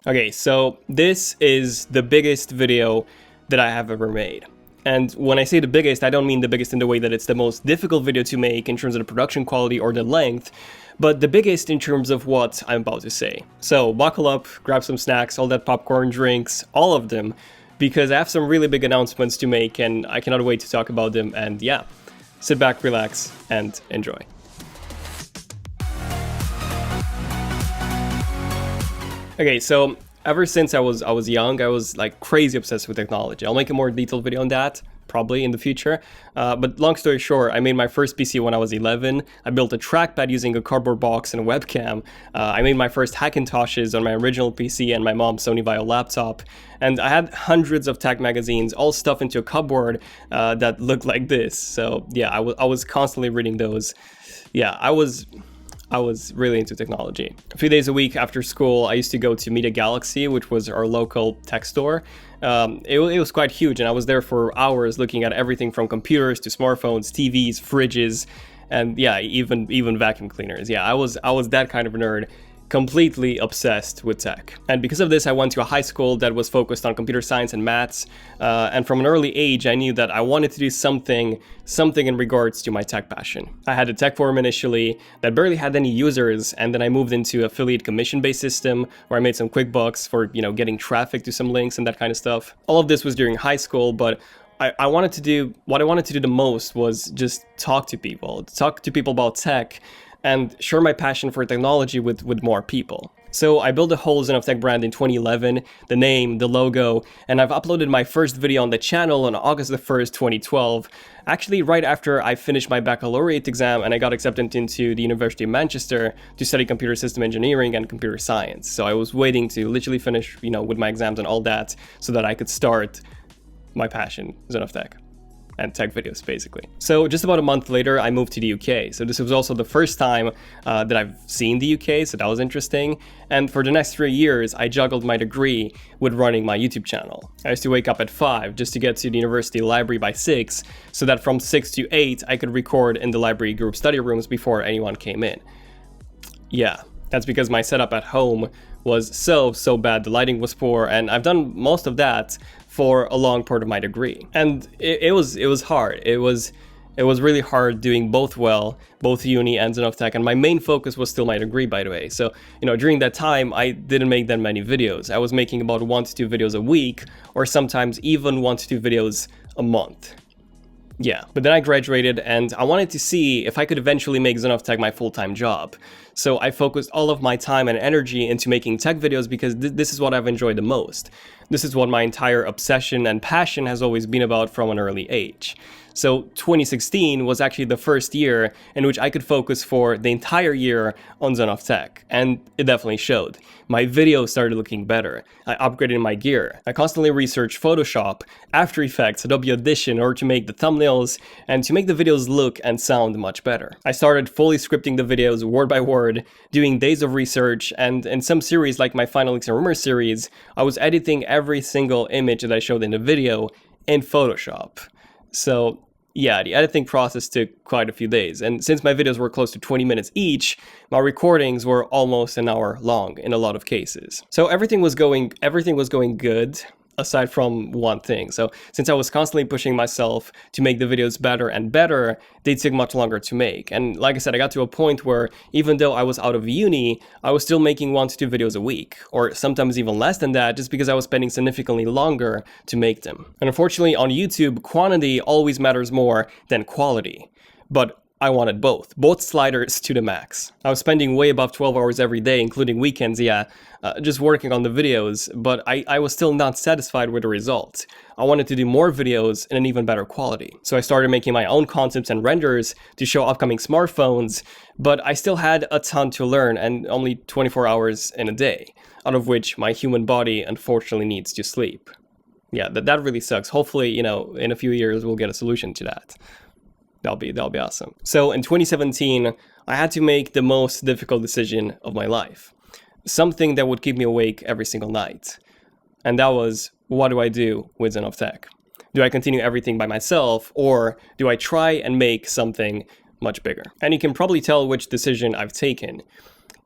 Okay, so this is the biggest video that I have ever made. And when I say the biggest, I don't mean the biggest in the way that it's the most difficult video to make in terms of the production quality or the length, but the biggest in terms of what I'm about to say. So buckle up, grab some snacks, all that popcorn, drinks, all of them, because I have some really big announcements to make and I cannot wait to talk about them. And yeah, sit back, relax, and enjoy. Okay, so ever since I was young, I was like crazy obsessed with technology. I'll make a more detailed video on that probably in the future. But long story short, I made my first PC when I was 11. I built a trackpad using a cardboard box and a webcam. I made my first Hackintoshes on my original PC and my mom's Sony Vaio laptop. And I had hundreds of tech magazines all stuffed into a cupboard that looked like this. So yeah, I was constantly reading those. Yeah, I was really into technology. A few days a week after school, I used to go to Media Galaxy, which was our local tech store. It was quite huge, and I was there for hours looking at everything from computers to smartphones, TVs, fridges, and yeah, even vacuum cleaners. Yeah, I was that kind of a nerd. Completely obsessed with tech. And because of this, I went to a high school that was focused on computer science and maths. And from an early age, I knew that I wanted to do something in regards to my tech passion. I had a tech forum initially that barely had any users, and then I moved into affiliate commission-based system where I made some quick bucks for, getting traffic to some links and that kind of stuff. All of this was during high school, but what I wanted to do the most was just talk to people about tech, and share my passion for technology with more people. So I built a whole XenofTech brand in 2011, the name, the logo, and I've uploaded my first video on the channel on August the 1st, 2012, actually right after I finished my baccalaureate exam and I got accepted into the University of Manchester to study computer system engineering and computer science. So I was waiting to literally finish, with my exams and all that so that I could start my passion, XenofTech. And tech videos, basically. So just about a month later, I moved to the UK. So this was also the first time that I've seen the UK, so that was interesting. And for the next 3 years, I juggled my degree with running my YouTube channel. I used to wake up at 5 just to get to the university library by 6, so that from 6 to 8, I could record in the library group study rooms before anyone came in. Yeah, that's because my setup at home was so bad. The lighting was poor, and I've done most of that for a long part of my degree. And it was hard. It was really hard doing both uni and XenofTech, and my main focus was still my degree, by the way. So, during that time, I didn't make that many videos. I was making about 1 to 2 videos a week, or sometimes even 1 to 2 videos a month. Yeah, but then I graduated and I wanted to see if I could eventually make XenofTech my full-time job. So I focused all of my time and energy into making tech videos because this is what I've enjoyed the most. This is what my entire obsession and passion has always been about from an early age. So 2016 was actually the first year in which I could focus for the entire year on XenofTech, and it definitely showed. My videos started looking better. I upgraded my gear. I constantly researched Photoshop, After Effects, Adobe Audition in order to make the thumbnails and to make the videos look and sound much better. I started fully scripting the videos word by word, doing days of research, and in some series like my Final Leaks and Rumors series, I was editing every single image that I showed in the video in Photoshop. So yeah, the editing process took quite a few days, and since my videos were close to 20 minutes each, my recordings were almost an hour long in a lot of cases. So everything was going good, aside from one thing. So since I was constantly pushing myself to make the videos better and better, they took much longer to make. And like I said, I got to a point where even though I was out of uni, I was still making 1 to 2 videos a week, or sometimes even less than that, just because I was spending significantly longer to make them. And unfortunately on YouTube, quantity always matters more than quality. But I wanted both sliders to the max. I was spending way above 12 hours every day, including weekends, just working on the videos, but I was still not satisfied with the results. I wanted to do more videos in an even better quality. So I started making my own concepts and renders to show upcoming smartphones, but I still had a ton to learn and only 24 hours in a day, out of which my human body unfortunately needs to sleep. Yeah, that really sucks. Hopefully, in a few years we'll get a solution to that. That'll be awesome. So in 2017, I had to make the most difficult decision of my life. Something that would keep me awake every single night. And that was, what do I do with XenofTech? Do I continue everything by myself, or do I try and make something much bigger? And you can probably tell which decision I've taken.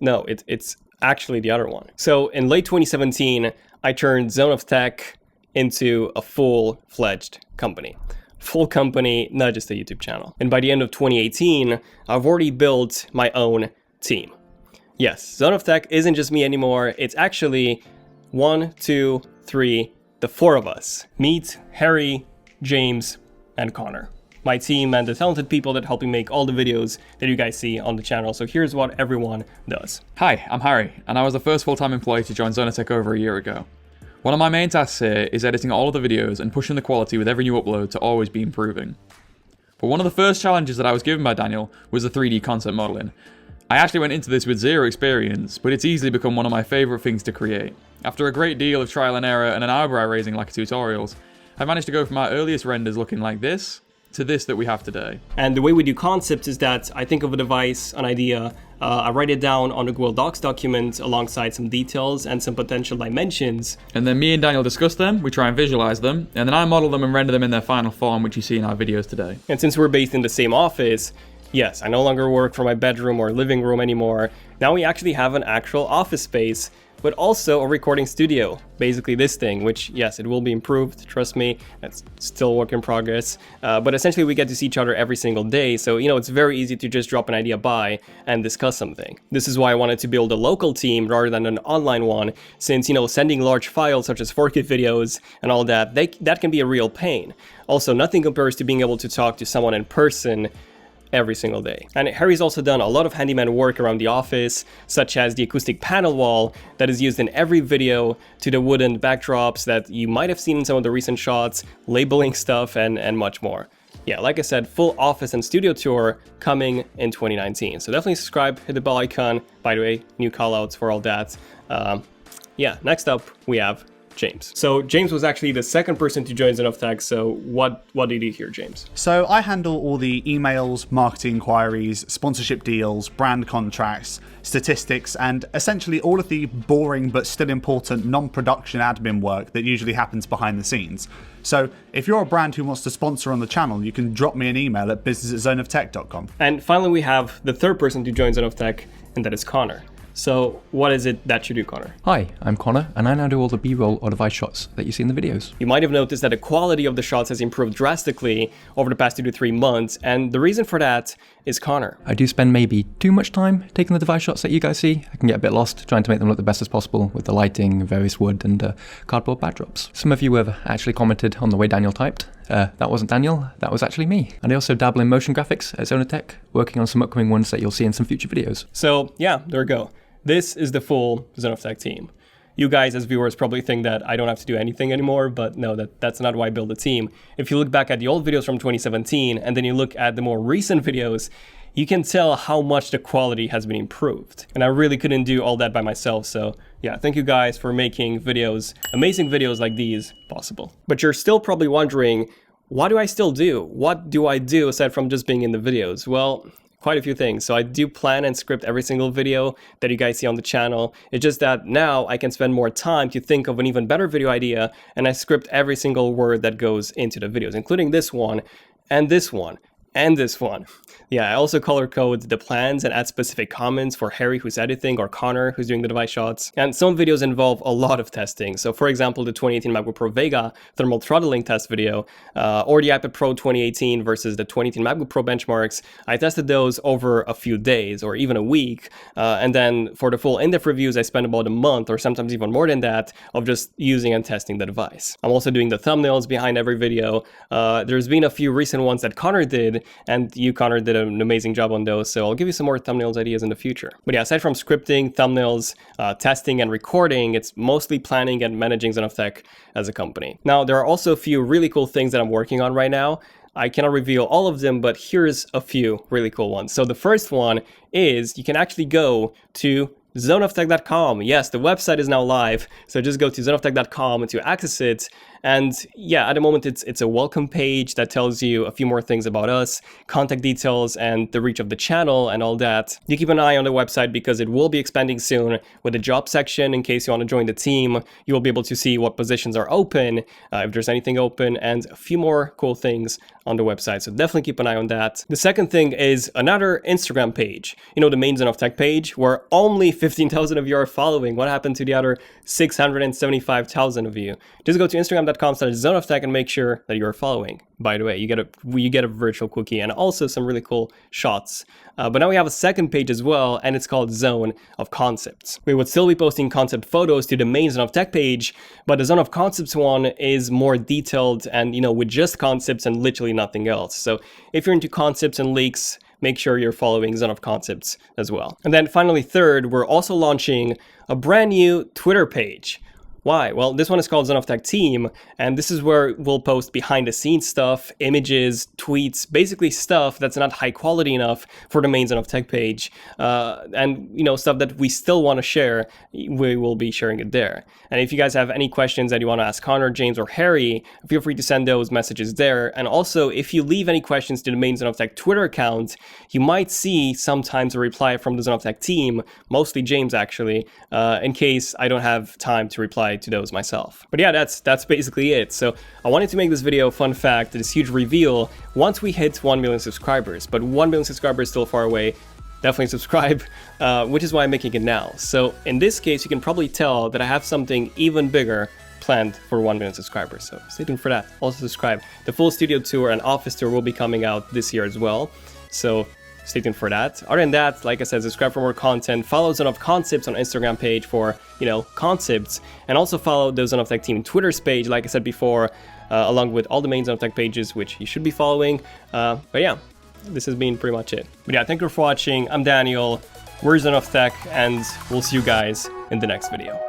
No, it's actually the other one. So in late 2017, I turned Zone of Tech into a full-fledged company. Full company, not just a YouTube channel. And by the end of 2018, I've already built my own team. Yes, Zone of Tech isn't just me anymore. It's actually 1, 2, 3, the 4 of us. Meet Harry, James, and Connor. My team and the talented people that help me make all the videos that you guys see on the channel. So here's what everyone does. Hi, I'm Harry, and I was the first full-time employee to join Zone of Tech over a year ago. One of my main tasks here is editing all of the videos and pushing the quality with every new upload to always be improving. But one of the first challenges that I was given by Daniel was the 3D concept modeling. I actually went into this with zero experience, but it's easily become one of my favourite things to create. After a great deal of trial and error and an eyebrow raising like tutorials, I managed to go from our earliest renders looking like this to this that we have today. And the way we do concepts is that I think of a device, an idea, I write it down on a Google Docs document alongside some details and some potential dimensions. And then me and Daniel discuss them, we try and visualize them, and then I model them and render them in their final form, which you see in our videos today. And since we're based in the same office, yes, I no longer work from my bedroom or living room anymore. Now we actually have an actual office space, but also a recording studio. Basically this thing, which, yes, it will be improved, trust me, it's still a work in progress. But essentially we get to see each other every single day, so, it's very easy to just drop an idea by and discuss something. This is why I wanted to build a local team rather than an online one, since, sending large files such as 4K videos and all that, that can be a real pain. Also, nothing compares to being able to talk to someone in person every single day. And Harry's also done a lot of handyman work around the office, such as the acoustic panel wall that is used in every video, to the wooden backdrops that you might have seen in some of the recent shots, labeling stuff, and much more. Yeah, like I said, full office and studio tour coming in 2019. So definitely subscribe, hit the bell icon. By the way, new callouts for all that. Yeah, next up we have James. So James was actually the second person to join Zone of Tech. So what did you do here, James? So I handle all the emails, marketing inquiries, sponsorship deals, brand contracts, statistics, and essentially all of the boring but still important non-production admin work that usually happens behind the scenes. So if you're a brand who wants to sponsor on the channel, you can drop me an email at business@zoneoftech.com. And finally, we have the third person to join Zone of Tech, and that is Connor. So what is it that you do, Connor? Hi, I'm Connor, and I now do all the B-roll or device shots that you see in the videos. You might have noticed that the quality of the shots has improved drastically over the past 2 to 3 months, and the reason for that is Connor. I do spend maybe too much time taking the device shots that you guys see. I can get a bit lost trying to make them look the best as possible with the lighting, various wood and cardboard backdrops. Some of you have actually commented on the way Daniel typed. That wasn't Daniel, that was actually me. And I also dabble in motion graphics at Zone of Tech, working on some upcoming ones that you'll see in some future videos. So yeah, there we go. This is the full Zone of Tech team. You guys as viewers probably think that I don't have to do anything anymore, but no, that's not why I build a team. If you look back at the old videos from 2017 and then you look at the more recent videos, you can tell how much the quality has been improved. And I really couldn't do all that by myself, so yeah, thank you guys for making videos, amazing videos like these, possible. But you're still probably wondering, what do I still do? What do I do aside from just being in the videos? Well, quite a few things. So I do plan and script every single video that you guys see on the channel. It's just that now I can spend more time to think of an even better video idea, and I script every single word that goes into the videos, including this one, and this one, and this one. Yeah, I also color code the plans and add specific comments for Harry who's editing or Connor who's doing the device shots. And some videos involve a lot of testing. So for example, the 2018 MacBook Pro Vega thermal throttling test video, or the iPad Pro 2018 versus the 2018 MacBook Pro benchmarks. I tested those over a few days or even a week. And then for the full in-depth reviews, I spent about a month or sometimes even more than that of just using and testing the device. I'm also doing the thumbnails behind every video. There's been a few recent ones that Connor did, and you, Connor, did an amazing job on those, so I'll give you some more thumbnails ideas in the future. But yeah, aside from scripting, thumbnails, testing, and recording, it's mostly planning and managing Zone of Tech as a company. Now, there are also a few really cool things that I'm working on right now. I cannot reveal all of them, but here's a few really cool ones. So the first one is you can actually go to zoneoftech.com. Yes, the website is now live, so just go to zoneoftech.com to access it. And yeah, at the moment it's a welcome page that tells you a few more things about us, contact details, and the reach of the channel and all that. You keep an eye on the website because it will be expanding soon with a job section in case you want to join the team. You will be able to see what positions are open, if there's anything open, and a few more cool things on the website. So definitely keep an eye on that. The second thing is another Instagram page. You know, the main Zone of Tech page where only 15,000 of you are following. What happened to the other 675,000 of you? Just go to instagram.com/zoneoftech and make sure that you are following. By the way, you get a virtual cookie and also some really cool shots. But now we have a second page as well, and it's called Zone of Concepts. We would still be posting concept photos to the main Zone of Tech page, but the Zone of Concepts one is more detailed and, you know, with just concepts and literally nothing else. So if you're into concepts and leaks, make sure you're following Zone of Concepts as well. And then finally, third, we're also launching a brand new Twitter page. Why? Well, this one is called Zone of Tech Team, and this is where we'll post behind the scenes stuff, images, tweets, basically stuff that's not high quality enough for the main Zone of Tech page, and you know, stuff that we still want to share. We will be sharing it there. And if you guys have any questions that you want to ask Connor, James, or Harry, feel free to send those messages there. And also, if you leave any questions to the main Zone of Tech Twitter account, you might see sometimes a reply from the Zone of Tech team, mostly James actually, in case I don't have time to reply to those myself. But yeah, that's basically it. So I wanted to make this video, fun fact, this huge reveal once we hit 1 million subscribers, but 1 million subscribers is still far away. Definitely subscribe, which is why I'm making it now. So in this case, you can probably tell that I have something even bigger planned for 1 million subscribers. So stay tuned for that. Also subscribe. The full studio tour and office tour will be coming out this year as well. So stay tuned for that. Other than that, like I said, subscribe for more content. Follow Zone of Concepts on Instagram page for, you know, concepts. And also follow the Zone of Tech Team Twitter's page, like I said before, along with all the main Zone of Tech pages, which you should be following. But yeah, this has been pretty much it. But yeah, thank you for watching. I'm Daniel. We're Zone of Tech, and we'll see you guys in the next video.